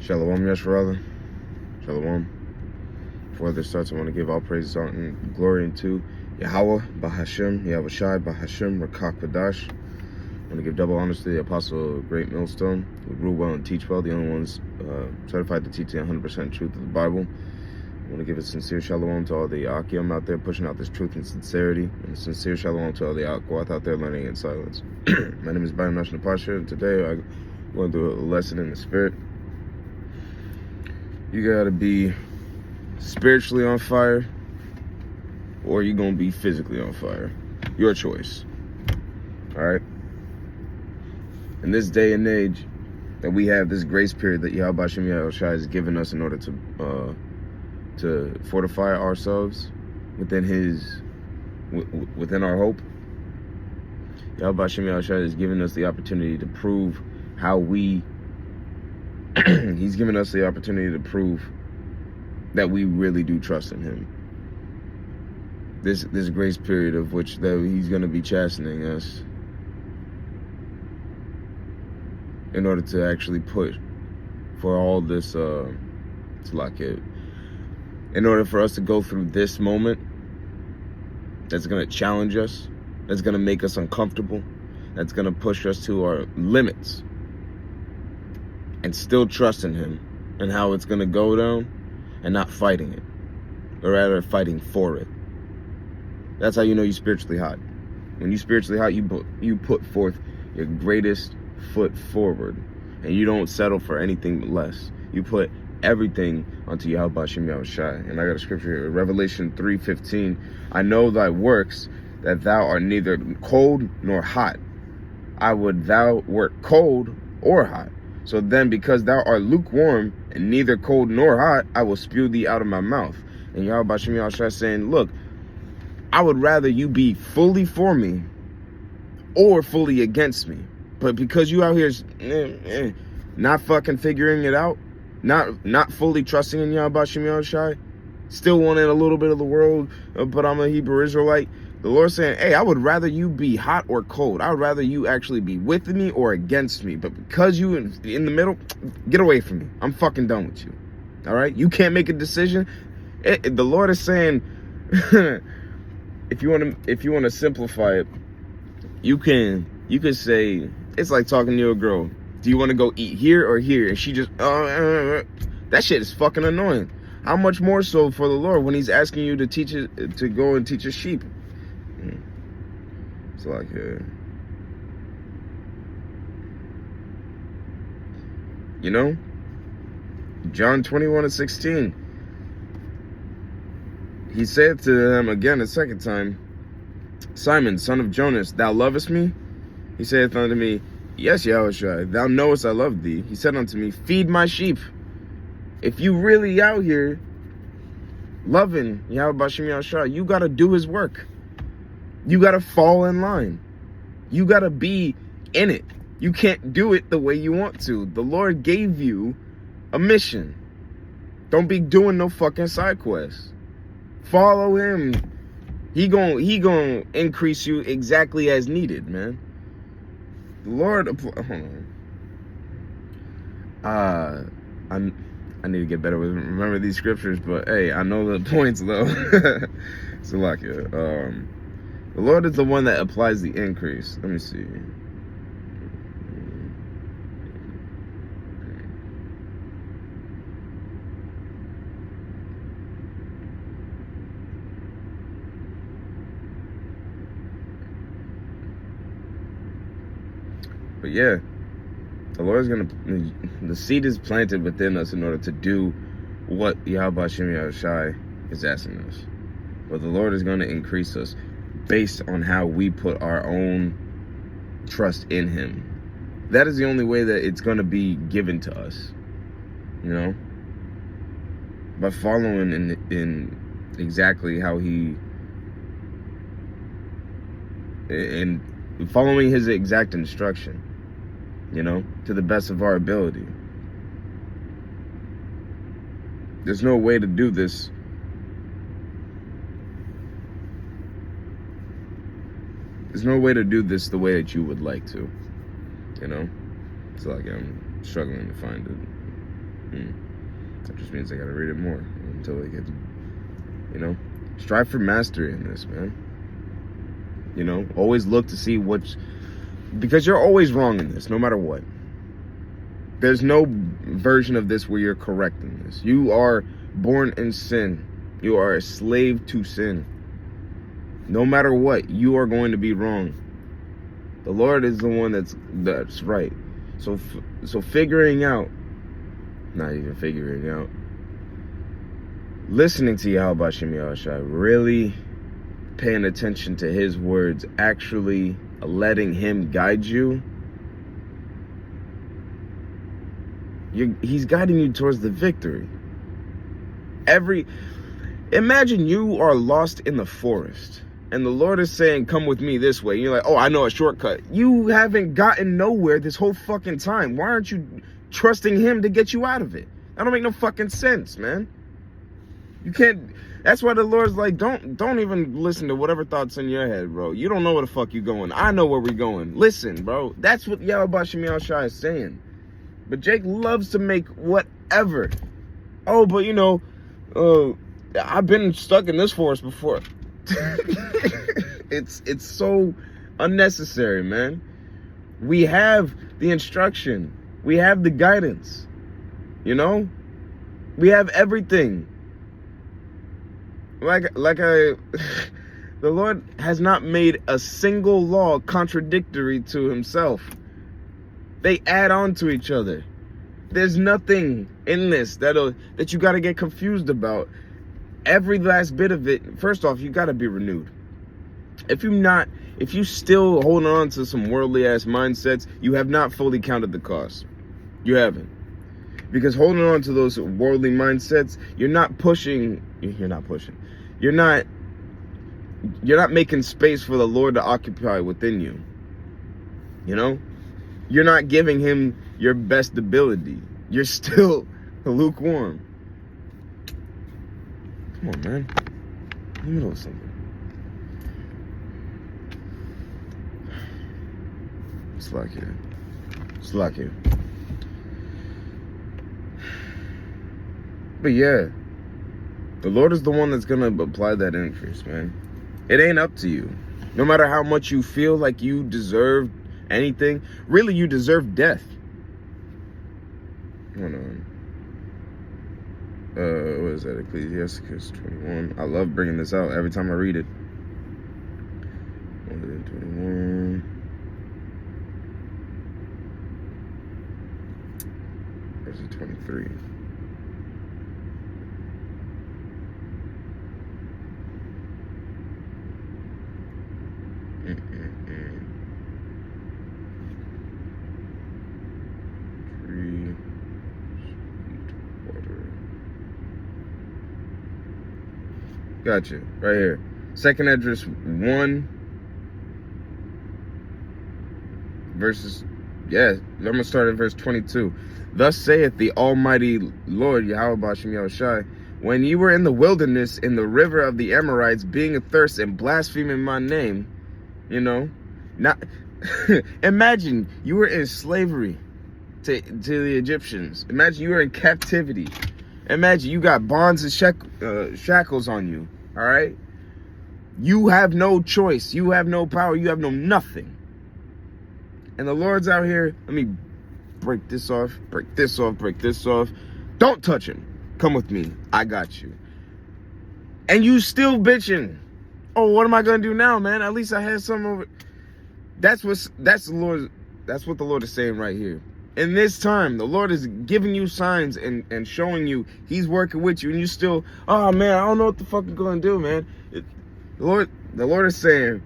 Shalom, Yeshua. Shalom. Before this starts, I want to give all praises, honor, and glory unto Yahweh, Bahashem, Yahushai, Bahashem, Rakak Vadash. I want to give double honors to the Apostle of Great Millstone, who rule well and teach well, the only ones certified to teach the 100% truth of the Bible. I want to give a sincere shalom to all the Akim out there pushing out this truth and sincerity, and a sincere shalom to all the Akwath out there learning in silence. My name is Bayam National Pasha, and today I'm going to do a lesson in the spirit. You gotta be spiritually on fire, or you're gonna be physically on fire. Your choice. Alright? In this day and age that we have, this grace period that Yahweh Shem Yahushai has given us in order to fortify ourselves within our hope. Yahweh Shem Yahushai has given us the opportunity to prove how He's given us the opportunity to prove that we really do trust in Him. This grace period of which that He's going to be chastening us in order to actually put for all this in order for us to go through this moment that's going to challenge us, that's going to make us uncomfortable, that's going to push us to our limits, and still trust in Him and how it's going to go down, and not fighting it, or rather fighting for it. That's how you know you're spiritually hot. When you're spiritually hot, you put forth your greatest foot forward, and you don't settle for anything less. You put everything onto Yahweh Shem Yahushai. And I got a scripture here, Revelation 3:15. I know thy works, that thou art neither cold nor hot. I would thou wert cold or hot. So then, because thou art lukewarm and neither cold nor hot, I will spew thee out of my mouth. And Yahweh Shem Yahushai saying, look, I would rather you be fully for me or fully against me. But because you out here not fucking figuring it out, not fully trusting in Yahweh Shem Yahushai, still wanting a little bit of the world, but I'm a Hebrew Israelite, the Lord's saying, hey, I would rather you be hot or cold. I would rather you actually be with me or against me. But because you in the middle, get away from me. I'm fucking done with you. All right? You can't make a decision. The Lord is saying, if you want to simplify it, you can say, it's like talking to a girl. Do you want to go eat here or here? And she just, that shit is fucking annoying. How much more so for the Lord when He's asking you to go and teach His sheep? It's like, John 21:16. He said to them again a second time, Simon, son of Jonas, thou lovest me? He saith unto me, yes, Yahushua, thou knowest I love thee. He said unto me, feed my sheep. If you really out here loving Yahweh Shem Yahushua, you got to do His work. You got to fall in line. You got to be in it. You can't do it the way you want to. The Lord gave you a mission. Don't be doing no fucking side quests. Follow Him. He gon' increase you exactly as needed, man. The Lord, hold on. I need to get better with remember these scriptures, but hey, I know the points though. So like the Lord is the one that applies the increase. Let me see. But yeah, the Lord's the seed is planted within us in order to do what Yahweh Shem Yahushai is asking us. But the Lord is going to increase us based on how we put our own trust in Him. That is the only way that it's going to be given to us, by following in exactly how and following His exact instruction, to the best of our ability. There's no way to do this There's no way to do this the way that you would like to, you know? It's like I'm struggling to find it. That just means I gotta read it more until it gets, strive for mastery in this, man. Always look to see because you're always wrong in this, no matter what. There's no version of this where you're correct in this. You are born in sin. You are a slave to sin. No matter what, you are going to be wrong. The Lord is the one that's right. So figuring out, not even figuring out, listening to Yahweh Shem Yahushai, really paying attention to his words, actually letting him guide you, he's guiding you towards the victory. Imagine you are lost in the forest and the Lord is saying, come with me this way. You're like, oh, I know a shortcut. You haven't gotten nowhere this whole fucking time. Why aren't you trusting him to get you out of it? That don't make no fucking sense, man. You can't. That's why the Lord's like, don't even listen to whatever thoughts in your head, bro. You don't know where the fuck you going. I know where we going. Listen, bro. That's what Yahweh Shem Yahushai is saying. But Jake loves to make whatever. Oh, but I've been stuck in this forest before. It's so unnecessary, man. We have the instruction. We have the guidance. We have everything. The Lord has not made a single law contradictory to himself. They add on to each other. There's nothing in this that you got to get confused about. Every last bit of it, first off, you got to be renewed. If you still holding on to some worldly ass mindsets, you have not fully counted the cost. You haven't. Because holding on to those worldly mindsets, you're not making space for the Lord to occupy within you. You're not giving him your best ability. You're still lukewarm. Come on, man. In the middle of something. Slack here. But yeah, the Lord is the one that's going to apply that increase, man. It ain't up to you. No matter how much you feel like you deserve anything, really you deserve death. Hold on. What is that? Ecclesiastes 21. I love bringing this out every time I read it. 121. Verse 23. Gotcha. Right here. 2nd Esdras 1 verses. Yeah, I'm gonna start at verse 22. Thus saith the Almighty Lord Yahweh Shem Yahushai, when you were in the wilderness in the river of the Amorites, being athirst and blaspheming my name, not imagine you were in slavery to the Egyptians. Imagine you were in captivity. Imagine you got bonds and shackles on you. All right? You have no choice. You have no power. You have no nothing. And the Lord's out here. Let me break this off. Break this off. Break this off. Don't touch him. Come with me. I got you. And you still bitching. Oh, what am I gonna do now, man? At least I had some over. That's what the Lord is saying right here. In this time, the Lord is giving you signs and showing you he's working with you, and you still, oh man, I don't know what the fuck I'm gonna do, man. The Lord is saying,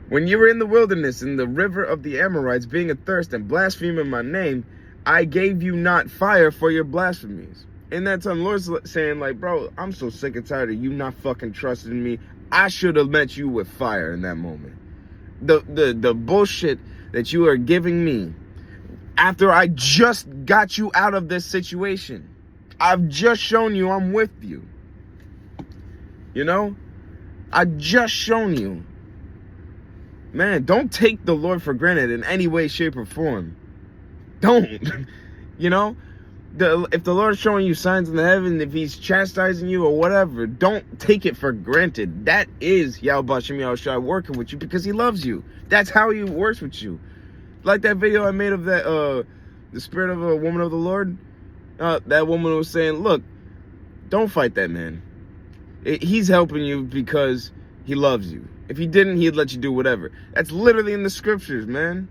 when you were in the wilderness, in the river of the Amorites, being athirst and blaspheming my name, I gave you not fire for your blasphemies. In that time, the Lord's saying, like, bro, I'm so sick and tired of you not fucking trusting me. I should have met you with fire in that moment. The bullshit that you are giving me after I just got you out of this situation. I've just shown you I'm with you. I just shown you. Man, don't take the Lord for granted in any way, shape, or form. Don't. If the Lord's showing you signs in the heaven, if he's chastising you or whatever, don't take it for granted. That is Yahweh Shem Yahushua working with you because he loves you. That's how he works with you. Like that video I made of that, the spirit of a woman of the Lord. That woman was saying, look, don't fight that man. He's helping you because he loves you. If he didn't, he'd let you do whatever. That's literally in the scriptures, man.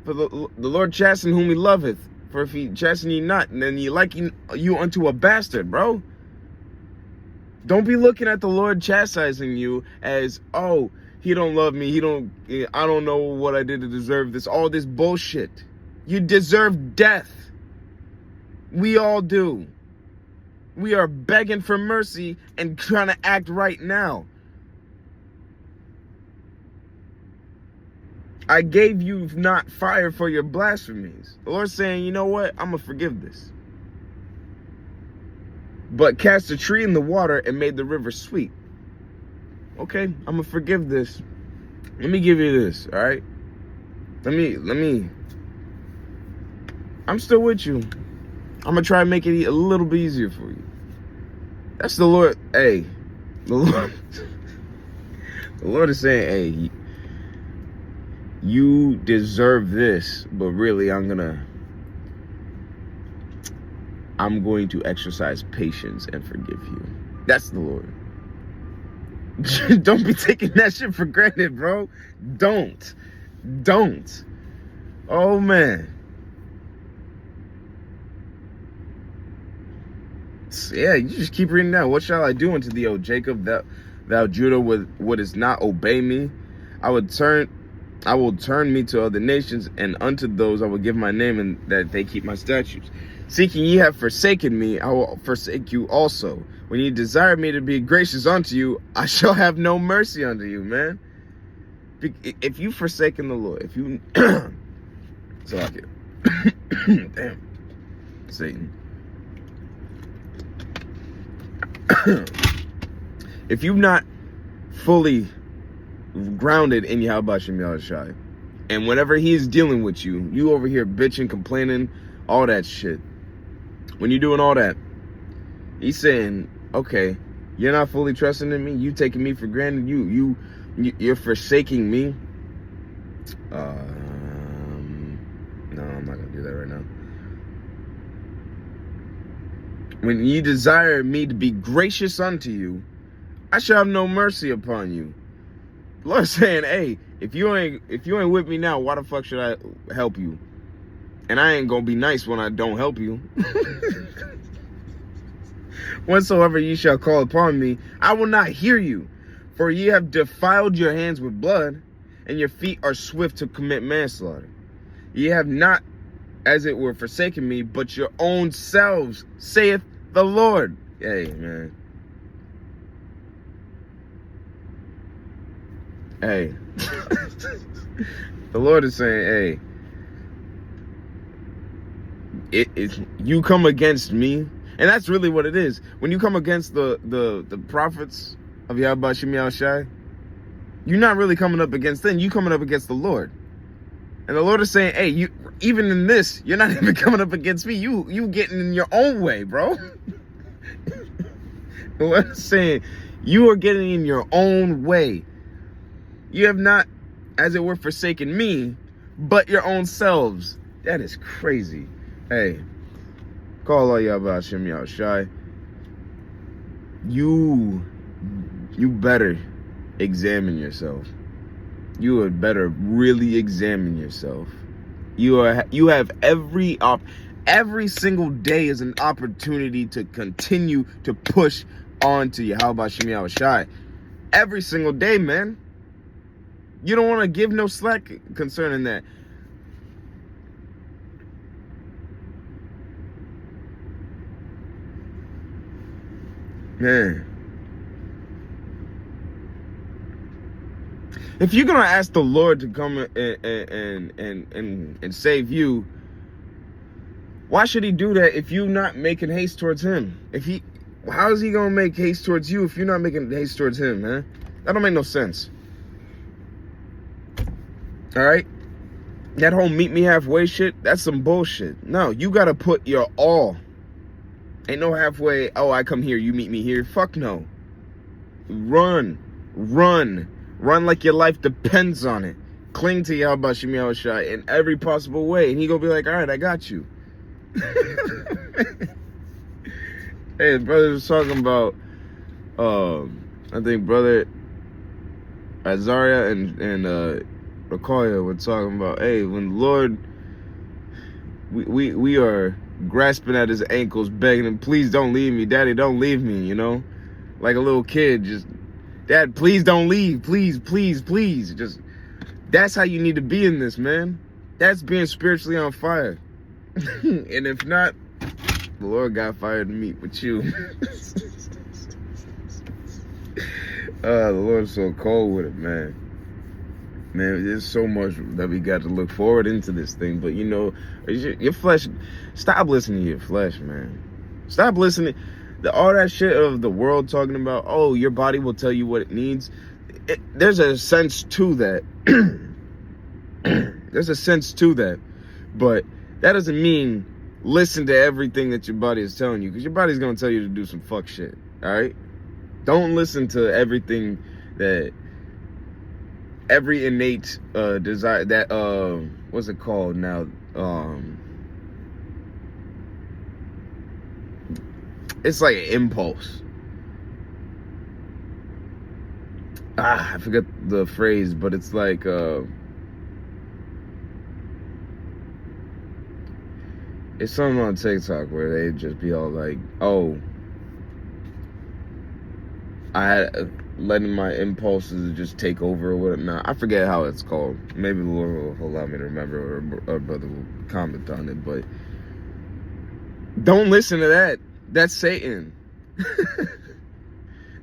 For the Lord chasten whom he loveth. For if he chasten you not, then he liken you unto a bastard, bro. Don't be looking at the Lord chastising you as, oh, he don't love me. I don't know what I did to deserve this. All this bullshit. You deserve death. We all do. We are begging for mercy and trying to act right now. I gave you not fire for your blasphemies. The Lord's saying, you know what? I'm going to forgive this. But cast a tree in the water and made the river sweet. Okay, I'm going to forgive this. Let me give you this, all right? Let me. I'm still with you. I'm going to try and make it a little bit easier for you. That's the Lord. Hey, the Lord is saying, hey, you deserve this, but really I'm going to exercise patience and forgive you. That's the Lord. Don't be taking that shit for granted, bro. Don't. Oh, man. Yeah, you just keep reading down. What shall I do unto thee, O Jacob, thou Judah, wouldest not obey me? I will turn me to other nations, and unto those I will give my name, and that they keep my statutes. Seeking ye have forsaken me, I will forsake you also. When ye desire me to be gracious unto you, I shall have no mercy unto you, man. If you forsaken the Lord, if you... so I get... Damn. Satan. If you've not fully grounded in Yahweh Shem Yahushua, and whenever he's dealing with you, you over here bitching, complaining, all that shit. When you're doing all that, he's saying, okay, you're not fully trusting in me. You taking me for granted. You're forsaking me. No, I'm not gonna do that right now. When you desire me to be gracious unto you, I shall have no mercy upon you. The Lord's saying, hey, if you ain't with me now, why the fuck should I help you? And I ain't gonna be nice when I don't help you. Whensoever ye shall call upon me, I will not hear you. For ye have defiled your hands with blood, and your feet are swift to commit manslaughter. Ye have not, as it were, forsaken me, but your own selves, saith the Lord. Hey, man. Hey. The Lord is saying, hey, you come against me, and that's really what it is. When you come against the prophets of Yahweh Shem Yahushua, you're not really coming up against them. You coming up against the Lord. And the Lord is saying, hey, you even in this, you're not even coming up against me. You getting in your own way, bro. The Lord is saying, you are getting in your own way. You have not, as it were, forsaken me, but your own selves. That is crazy. Hey, call all Yahweh Shem Yahushua. You better examine yourself. You had better really examine yourself. You have every single day is an opportunity to continue to push on to Yahweh Shem Yahushua. Every single day, man. You don't want to give no slack concerning that. Man. If you're gonna ask the Lord to come and save you, why should he do that if you're not making haste towards him? How is he gonna make haste towards you if you're not making haste towards him, man? That don't make no sense. All right? That whole meet me halfway shit, that's some bullshit. No, you gotta put your all Ain't no halfway, oh, I come here, you meet me here. Fuck no. Run like your life depends on it. Cling to Yahweh Shem Yahushai in every possible way, and he gonna be like, all right, I got you. Hey, the brother was talking about, I think brother Azaria and Rakoya were talking about, hey, when the Lord, we are grasping at his ankles, begging him, please don't leave me, Daddy, don't leave me, you know? Like a little kid, just, Dad, please don't leave, please, please, please. Just, that's how you need to be in this, man. That's being spiritually on fire. And if not, the Lord got fire to meet with you. The Lord's so cold with it, man. Man, there's so much that we got to look forward into this thing. But, you know, your flesh, stop listening to your flesh, man. Stop listening. All that shit of the world talking about, oh, your body will tell you what it needs. There's a sense to that. There's a sense to that. But that doesn't mean listen to everything that your body is telling you, because your body's going to tell you to do some fuck shit, all right? Don't listen to everything that every innate desire that what's it called now? It's like an impulse. I forget the phrase, but it's like it's something on TikTok where they just be all like, oh, I had letting my impulses just take over or whatever. Nah, I forget how it's called. Maybe the Lord will allow me to remember, or a brother will comment on it. But don't listen to that. That's Satan.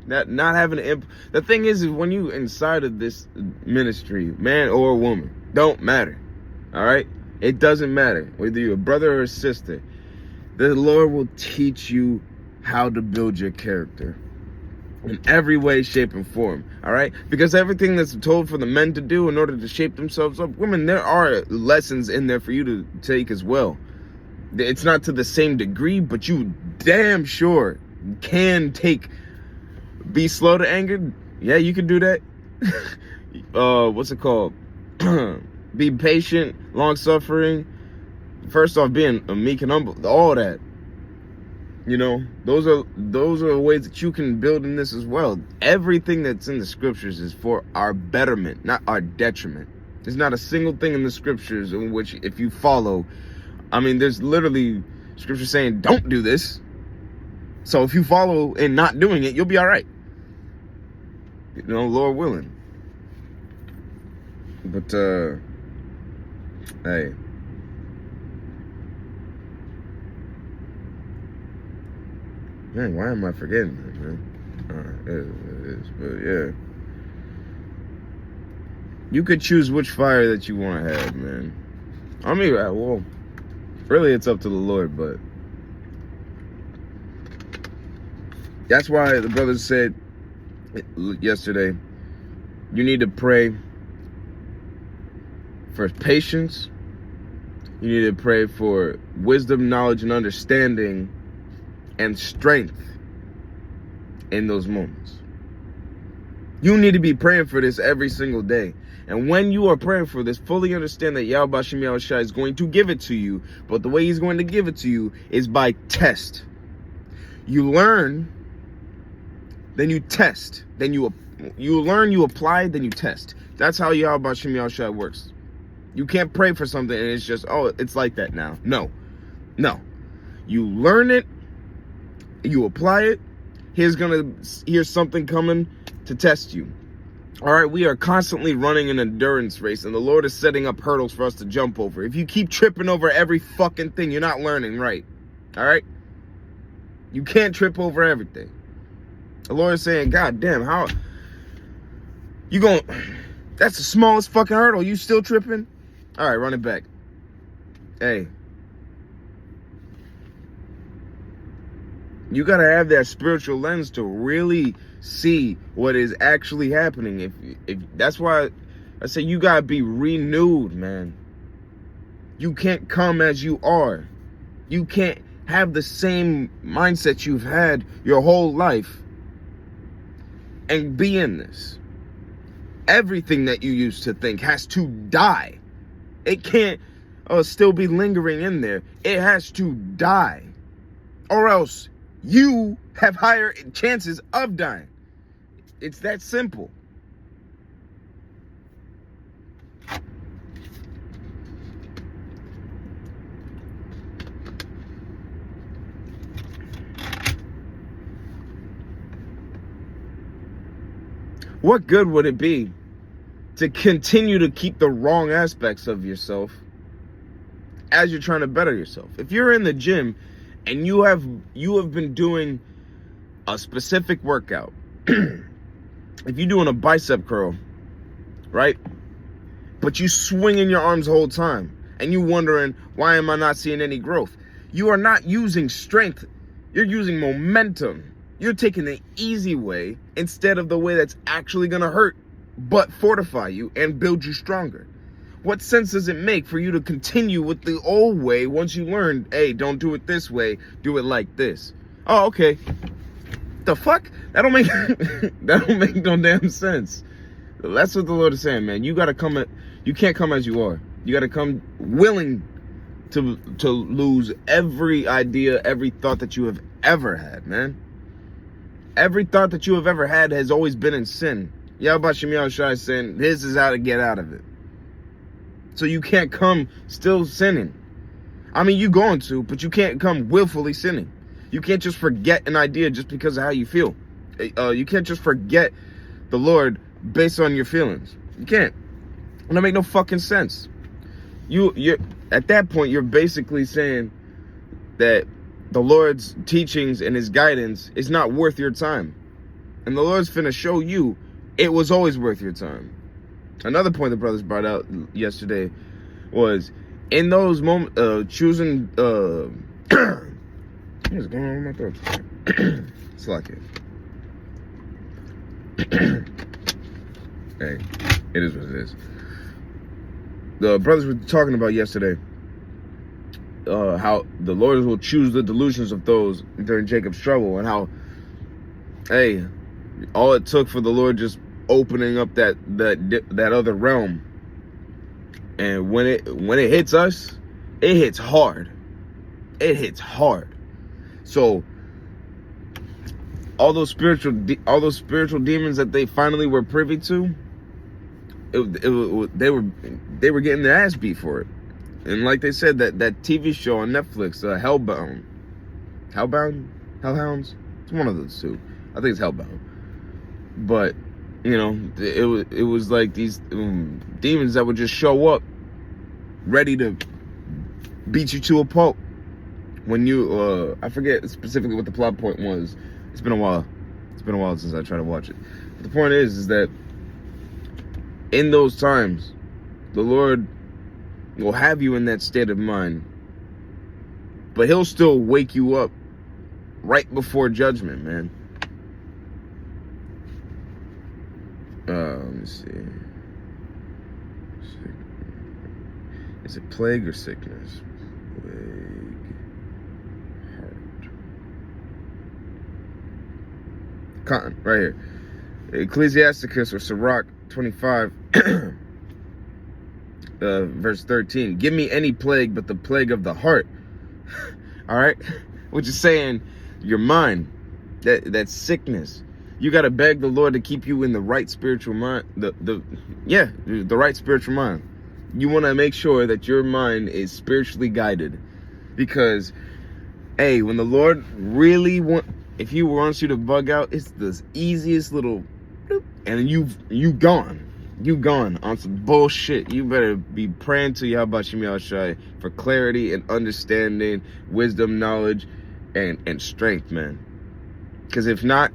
Not having an the thing is when you inside of this ministry, man or woman, don't matter. All right? It doesn't matter whether you're a brother or a sister. The Lord will teach you how to build your character in every way, shape, and form. All right? Because everything that's told for the men to do in order to shape themselves up, women, there are lessons in there for you to take as well. It's not to the same degree, but you damn sure can take. Be slow to anger. Yeah, you can do that. What's it called? Be patient, long-suffering. First off, being meek and humble. All that. You know, those are ways that you can build in this as well. Everything that's in the scriptures is for our betterment, not our detriment. There's not a single thing in the scriptures in which, if you follow, I mean, there's literally scripture saying, don't do this. So if you follow and not doing it, you'll be all right. You know, Lord willing. But, hey. Man, why am I forgetting that, man? It is, but yeah. You could choose which fire that you want to have, man. I mean, well, really it's up to the Lord, but that's why the brothers said yesterday, you need to pray for patience. You need to pray for wisdom, knowledge, and understanding, and strength in those moments. You need to be praying for this every single day. And when you are praying for this, fully understand that Yahweh Shem Yahushai is going to give it to you. But the way he's going to give it to you is by test. You learn, then you test. Then you learn, you apply, then you test. That's how Yahweh Shem Yahushai works. You can't pray for something and it's just, oh, it's like that now. No. You learn it, you apply it. Here's something coming to test you. All right, we are constantly running an endurance race, and the Lord is setting up hurdles for us to jump over. If you keep tripping over every fucking thing, you're not learning right. All right? You can't trip over everything. The Lord is saying, God damn, how you going? That's the smallest fucking hurdle. You still tripping? All right, run it back. Hey. You got to have that spiritual lens to really see what is actually happening. If that's why I say you got to be renewed, man. You can't come as you are. You can't have the same mindset you've had your whole life and be in this. Everything that you used to think has to die. It can't still be lingering in there. It has to die. Or else you have higher chances of dying. It's that simple. What good would it be to continue to keep the wrong aspects of yourself as you're trying to better yourself? If you're in the gym and you have been doing a specific workout, if you're doing a bicep curl, right? But you swinging your arms the whole time and you wondering, why am I not seeing any growth? You are not using strength. You're using momentum. You're taking the easy way instead of the way that's actually going to hurt, but fortify you and build you stronger. What sense does it make for you to continue with the old way once you learned, hey, don't do it this way, do it like this? Oh, okay. The fuck? That don't make no damn sense. That's what the Lord is saying, man. You can't come as you are. You got to come willing to lose every idea, every thought that you have ever had, man. Every thought that you have ever had has always been in sin. Yahweh Shem Yahushua is saying, this is how to get out of it. So you can't come still sinning. I mean, you're going to, but you can't come willfully sinning. You can't just forget an idea just because of how you feel. You can't just forget the Lord based on your feelings. You can't. And that make no fucking sense. You're at that point, you're basically saying that the Lord's teachings and his guidance is not worth your time. And the Lord's finna show you it was always worth your time. Another point the brothers brought out yesterday was in those moments, choosing, what's going on with my throat? It's like it. Hey, it is what it is. The brothers were talking about yesterday how the Lord will choose the delusions of those during Jacob's trouble, and how, hey, all it took for the Lord just opening up that other realm, and when it hits us, it hits hard. It hits hard. So all those spiritual demons that they finally were privy to, they were getting their ass beat for it. And like they said, that TV show on Netflix, Hellhounds, it's one of those two. I think it's Hellbound. But you know, it was like these demons that would just show up, ready to beat you to a pulp. When you, I forget specifically what the plot point was. It's been a while. It's been a while since I tried to watch it. But the point is that in those times, the Lord will have you in that state of mind, but he'll still wake you up right before judgment, man. Let me see. Is it plague or sickness? Plague, heart. Cotton, right here. Ecclesiasticus or Sirach 25, verse 13. Give me any plague but the plague of the heart. All right? Which is saying your mind, that sickness. You got to beg the Lord to keep you in the right spiritual mind. The right spiritual mind. You want to make sure that your mind is spiritually guided. Because, hey, when the Lord really if he wants you to bug out, it's the easiest little bloop, and you gone. You gone on some bullshit. You better be praying to Yahweh Shem Yahushua for clarity and understanding, wisdom, knowledge, and strength, man. Because if not,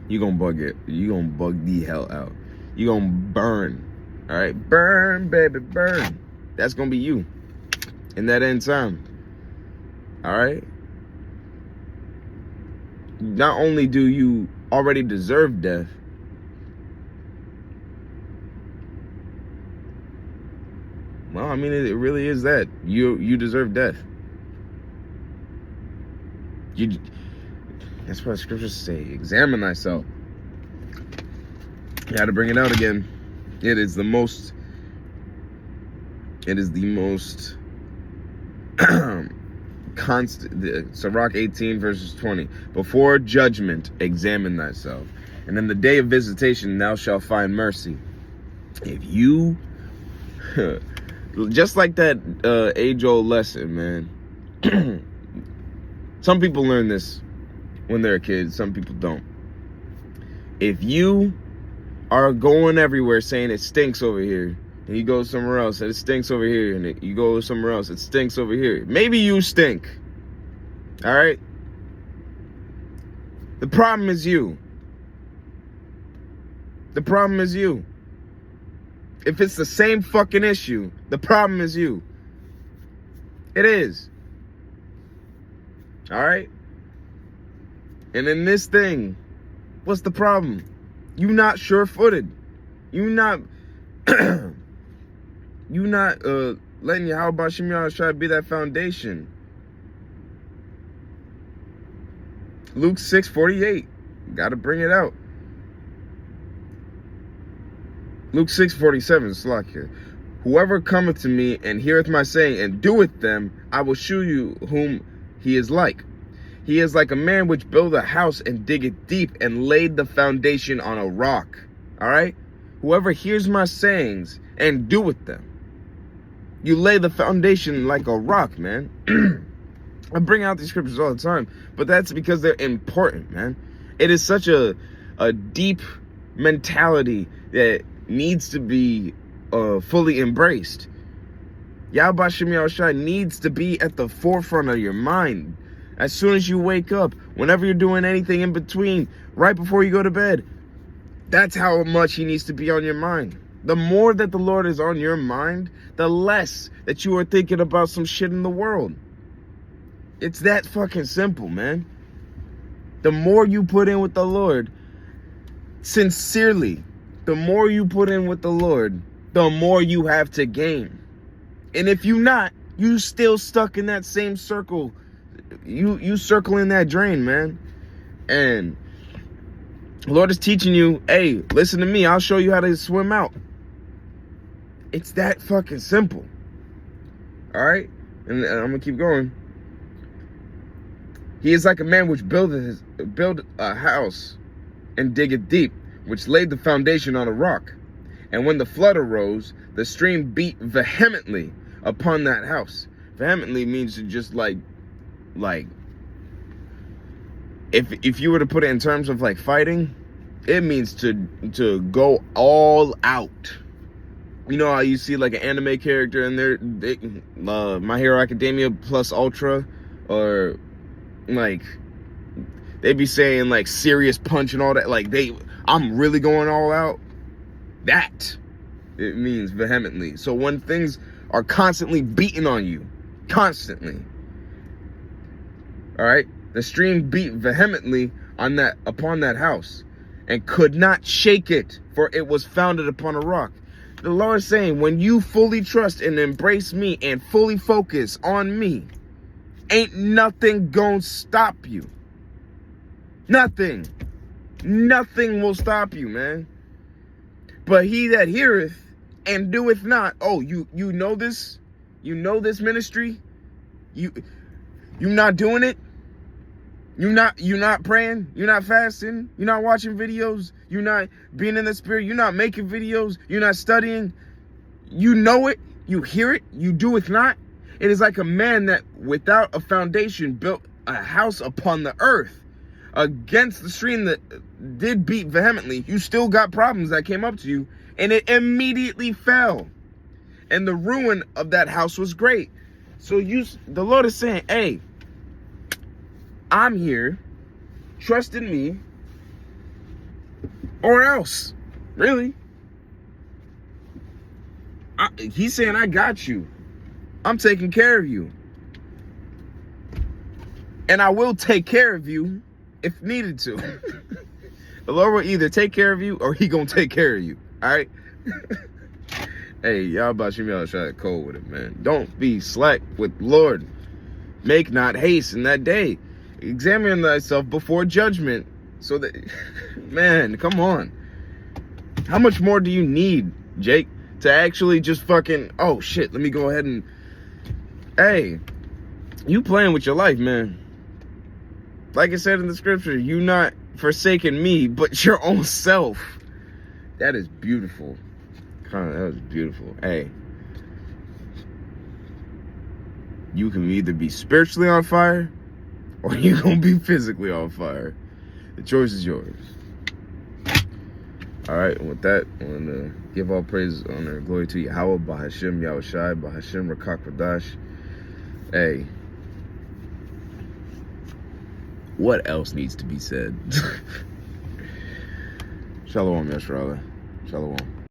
you gonna bug it. You gonna bug the hell out. You gonna burn. All right, burn, baby, burn. That's gonna be you in that end time. All right. Not only do you already deserve death, well, I mean, it really is that you deserve death. That's what scriptures say. Examine thyself. You got to bring it out again. It is the most constant. Sirach 18 verses 20. Before judgment, examine thyself. And in the day of visitation, thou shalt find mercy. If you, just like that age-old lesson, man. Some people learn this when they're a kid. Some people don't. If you are going everywhere saying it stinks over here, and you go somewhere else and it stinks over here, and you go somewhere else, it stinks over here. Maybe you stink. All right? The problem is you. The problem is you. If it's the same fucking issue, the problem is you. It is. All right? And in this thing, what's the problem? You not sure-footed. You not letting Yahweh Shem Yahweh try to be that foundation. Luke 6:48. Gotta bring it out. Luke 6:47, Slakia. Whoever cometh to me and heareth my saying and doeth them, I will shew you whom he is like. He is like a man which built a house and diggeth deep and laid the foundation on a rock. All right? Whoever hears my sayings and doeth them. You lay the foundation like a rock, man. I bring out these scriptures all the time, but that's because they're important, man. It is such a deep mentality that needs to be fully embraced. Yahweh Shem Yahweh needs to be at the forefront of your mind. As soon as you wake up, whenever you're doing anything in between, right before you go to bed, that's how much he needs to be on your mind. The more that the Lord is on your mind, the less that you are thinking about some shit in the world. It's that fucking simple, man. The more you put in with the Lord, sincerely, the more you put in with the Lord, the more you have to gain. And if you're not, you still stuck in that same circle. You circling that drain, man. And the Lord is teaching you, hey, listen to me. I'll show you how to swim out. It's that fucking simple. All right? And I'm going to keep going. He is like a man which built a house and diggeth deep, which laid the foundation on a rock. And when the flood arose, the stream beat vehemently upon that house. Vehemently means to just like if you were to put it in terms of like fighting, it means to go all out. You know how you see like an anime character and they My Hero Academia plus Ultra, or like they be saying like serious punch and all that, like I'm really going all out. That it means vehemently. So when things are constantly beating on you, constantly, all right, the stream beat vehemently upon that house, and could not shake it, for it was founded upon a rock. The Lord is saying, when you fully trust and embrace me and fully focus on me, ain't nothing gonna stop you. Nothing. Nothing will stop you, man. But he that heareth and doeth not, oh, you know this? You know this ministry? You not doing it? You're not praying, you're not fasting, you're not watching videos, you're not being in the spirit, you're not making videos, you're not studying. You know it, you hear it, you do it not. It is like a man that without a foundation built a house upon the earth against the stream that did beat vehemently. You still got problems that came up to you, and it immediately fell. And the ruin of that house was great. So the Lord is saying, hey, I'm here, trust in me, or else. Really. He's saying, I got you. I'm taking care of you. And I will take care of you if needed to. The Lord will either take care of you or he gonna take care of you. All right? Hey, y'all about y'all try to code with it, man. Don't be slack with Lord. Make not haste in that day. Examine thyself before judgment. So that, man, come on. How much more do you need, Jake, to actually just fucking, oh shit, let me go ahead and, hey, you playing with your life, man. Like I said in the scripture, you not forsaking me, but your own self. That is beautiful. That was beautiful. Hey, you can either be spiritually on fire or you're going to be physically on fire. The choice is yours. All right, and with that, I want to give all praise, honor, and glory to Yahweh, Bahashim, Yahushai, Bahashim, Rakak Radash. Hey, what else needs to be said? Shalom, Yashrala. Shalom.